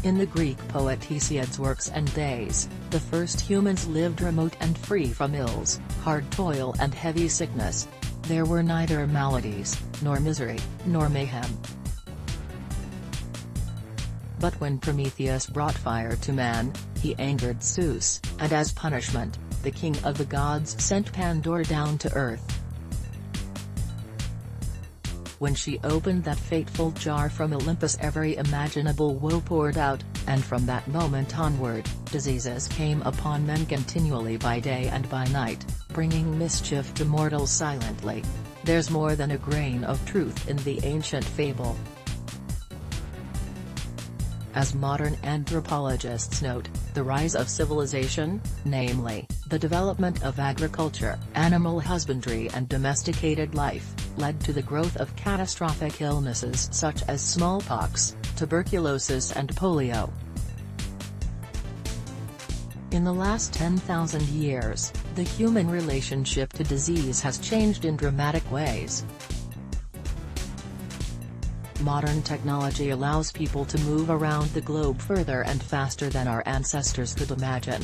In the Greek poet Hesiod's works and days, the first humans lived remote and free from ills, hard toil and heavy sickness. There were neither maladies, nor misery, nor mayhem. But when Prometheus brought fire to man, he angered Zeus, and as punishment, the king of the gods sent Pandora down to earth. When she opened that fateful jar from Olympus, every imaginable woe poured out, and from that moment onward, diseases came upon men continually by day and by night, bringing mischief to mortals silently. There's more than a grain of truth in the ancient fable. As modern anthropologists note, the rise of civilization, namely, the development of agriculture, animal husbandry and domesticated life, led to the growth of catastrophic illnesses such as smallpox, tuberculosis and polio. In the last 10,000 years, the human relationship to disease has changed in dramatic ways. Modern technology allows people to move around the globe further and faster than our ancestors could imagine.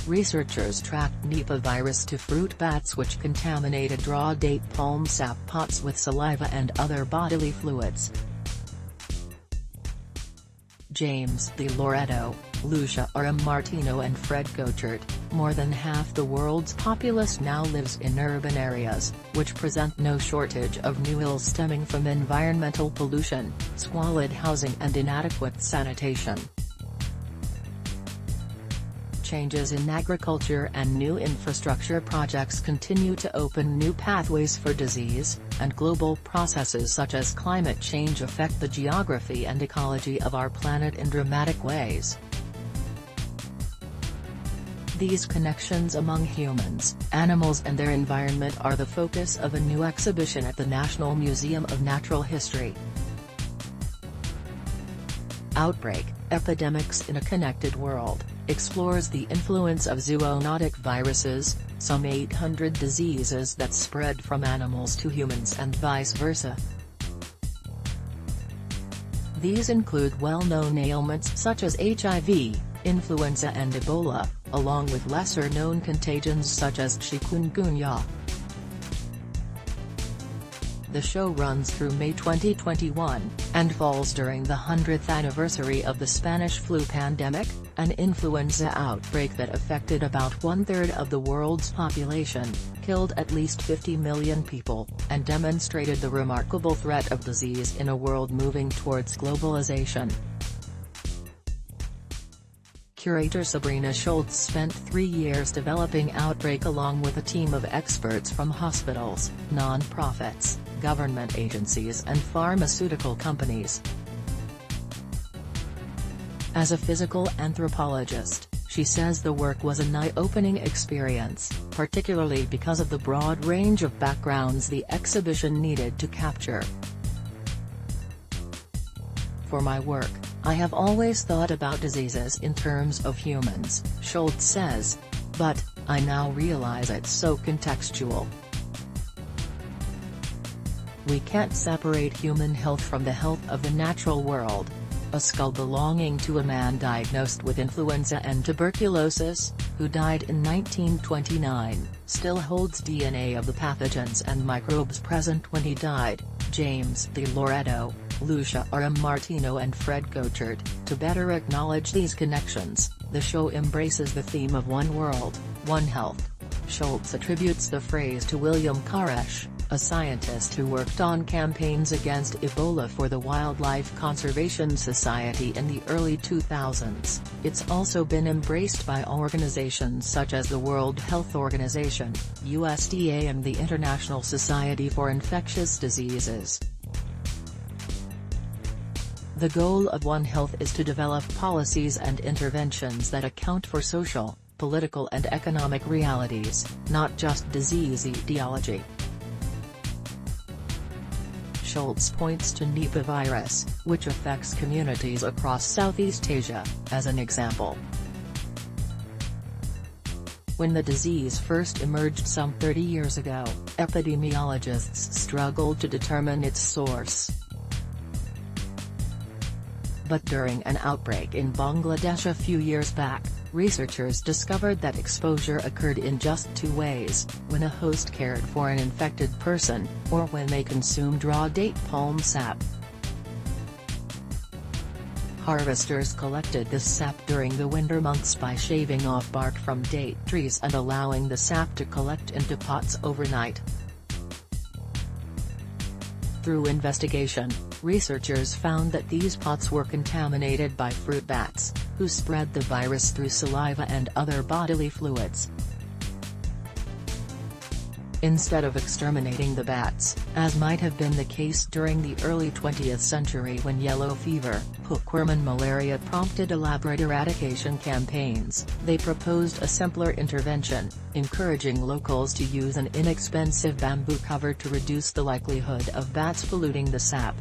Researchers tracked Nipah virus to fruit bats which contaminated raw date palm sap pots with saliva and other bodily fluids. James Di Loreto, Lucia R. M. Martino and Fred Gochert, more than half the world's populace now lives in urban areas, which present no shortage of new ills stemming from environmental pollution, squalid housing and inadequate sanitation. Changes in agriculture and new infrastructure projects continue to open new pathways for disease, and global processes such as climate change affect the geography and ecology of our planet in dramatic ways. These connections among humans, animals and their environment are the focus of a new exhibition at the National Museum of Natural History. Outbreak Epidemics in a Connected World explores the influence of zoonotic viruses, some 800 diseases that spread from animals to humans and vice versa. These include well-known ailments such as HIV, influenza and Ebola, along with lesser-known contagions such as chikungunya. The show runs through May 2021, and falls during the 100th anniversary of the Spanish flu pandemic, an influenza outbreak that affected about 1/3 of the world's population, killed at least 50 million people, and demonstrated the remarkable threat of disease in a world moving towards globalization. Curator Sabrina Schultz spent 3 years developing Outbreak along with a team of experts from hospitals, non-profits, government agencies and pharmaceutical companies. As a physical anthropologist, she says the work was an eye-opening experience, particularly because of the broad range of backgrounds the exhibition needed to capture. For my work, I have always thought about diseases in terms of humans, Schultz says. But, I now realize it's so contextual. We can't separate human health from the health of the natural world. A skull belonging to a man diagnosed with influenza and tuberculosis, who died in 1929, still holds DNA of the pathogens and microbes present when he died. James Di Loreto, Lucia R. M. Martino and Fred Gochert. To better acknowledge these connections, the show embraces the theme of one world, one health. Schultz attributes the phrase to William Koresh, a scientist who worked on campaigns against Ebola for the Wildlife Conservation Society in the early 2000s. It's also been embraced by organizations such as the World Health Organization, USDA and the International Society for Infectious Diseases. The goal of One Health is to develop policies and interventions that account for social, political and economic realities, not just disease etiology. Schultz points to Nipah virus, which affects communities across Southeast Asia, as an example. When the disease first emerged some 30 years ago, epidemiologists struggled to determine its source. But during an outbreak in Bangladesh a few years back, researchers discovered that exposure occurred in just two ways: when a host cared for an infected person, or when they consumed raw date palm sap. Harvesters collected this sap during the winter months by shaving off bark from date trees and allowing the sap to collect into pots overnight. Through investigation, researchers found that these pots were contaminated by fruit bats, who spread the virus through saliva and other bodily fluids. Instead of exterminating the bats, as might have been the case during the early 20th century when yellow fever, hookworm and malaria prompted elaborate eradication campaigns, they proposed a simpler intervention, encouraging locals to use an inexpensive bamboo cover to reduce the likelihood of bats polluting the sap.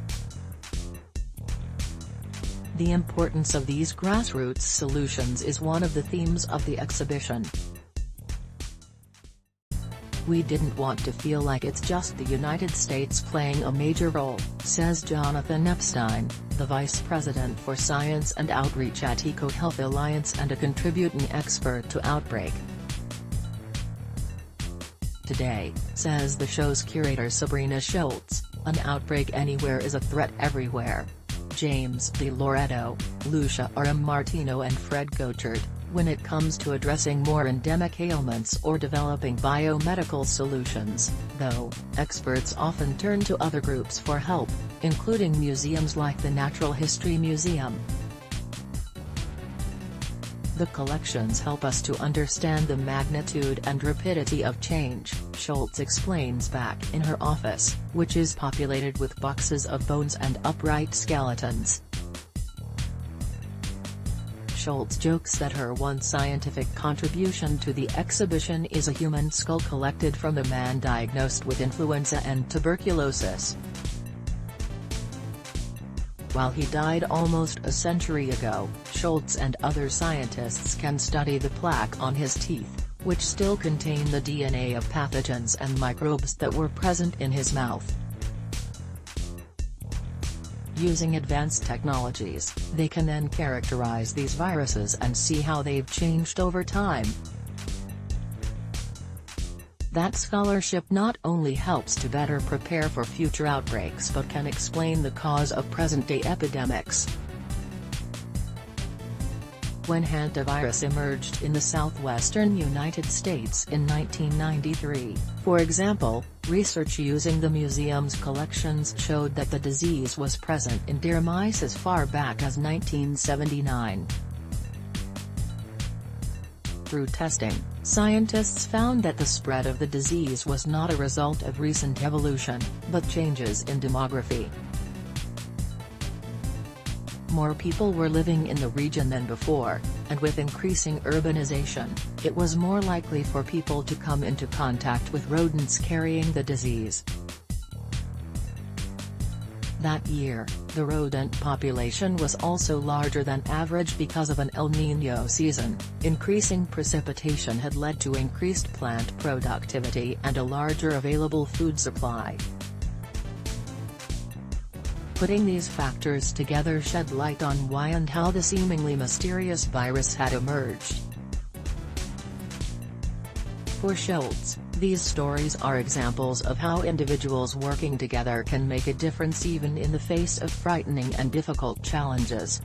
The importance of these grassroots solutions is one of the themes of the exhibition. "We didn't want to feel like it's just the United States playing a major role," says Jonathan Epstein, the Vice President for Science and Outreach at EcoHealth Alliance and a contributing expert to Outbreak. "Today," says the show's curator Sabrina Schultz, "an outbreak anywhere is a threat everywhere." James D. Loretto, Lucia R. M. Martino and Fred Gochard, when it comes to addressing more endemic ailments or developing biomedical solutions, though, experts often turn to other groups for help, including museums like the Natural History Museum. "The collections help us to understand the magnitude and rapidity of change," Schultz explains back in her office, which is populated with boxes of bones and upright skeletons. Schultz jokes that her one scientific contribution to the exhibition is a human skull collected from a man diagnosed with influenza and tuberculosis. While he died almost a century ago, Schultz and other scientists can study the plaque on his teeth, which still contain the DNA of pathogens and microbes that were present in his mouth. Using advanced technologies, they can then characterize these viruses and see how they've changed over time. That scholarship not only helps to better prepare for future outbreaks but can explain the cause of present-day epidemics. When Hantavirus emerged in the southwestern United States in 1993, for example, research using the museum's collections showed that the disease was present in deer mice as far back as 1979. Through testing, scientists found that the spread of the disease was not a result of recent evolution, but changes in demography. More people were living in the region than before, and with increasing urbanization, it was more likely for people to come into contact with rodents carrying the disease. That year, the rodent population was also larger than average because of an El Niño season. Increasing precipitation had led to increased plant productivity and a larger available food supply. Putting these factors together shed light on why and how the seemingly mysterious virus had emerged. For Schultz, these stories are examples of how individuals working together can make a difference even in the face of frightening and difficult challenges.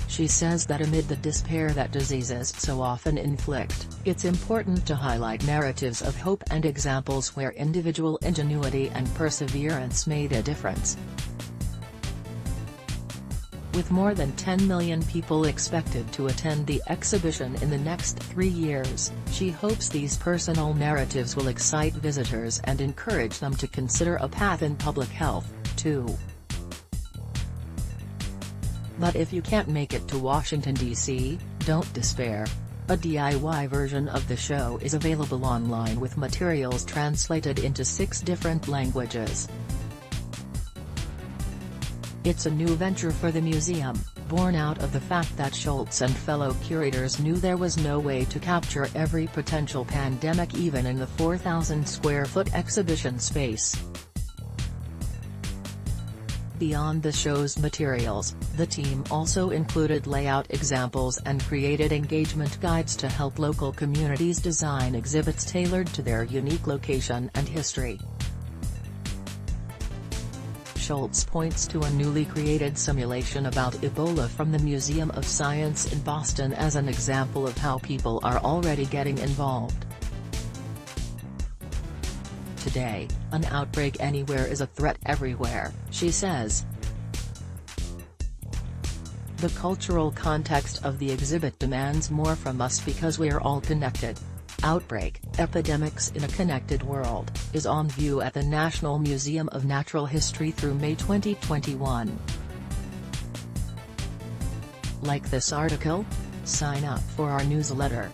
She says that amid the despair that diseases so often inflict, it's important to highlight narratives of hope and examples where individual ingenuity and perseverance made a difference. With more than 10 million people expected to attend the exhibition in the next 3 years, she hopes these personal narratives will excite visitors and encourage them to consider a path in public health, too. But if you can't make it to Washington, D.C., don't despair. A DIY version of the show is available online with materials translated into 6 different languages. It's a new venture for the museum, born out of the fact that Schultz and fellow curators knew there was no way to capture every potential pandemic even in the 4,000 square foot exhibition space. Beyond the show's materials, the team also included layout examples and created engagement guides to help local communities design exhibits tailored to their unique location and history. Schultz points to a newly created simulation about Ebola from the Museum of Science in Boston as an example of how people are already getting involved. Today, an outbreak anywhere is a threat everywhere, she says. The cultural context of the exhibit demands more from us because we're all connected. Outbreak Epidemics in a Connected World is on view at the National Museum of Natural History through May 2021. Like this article? Sign up for our newsletter.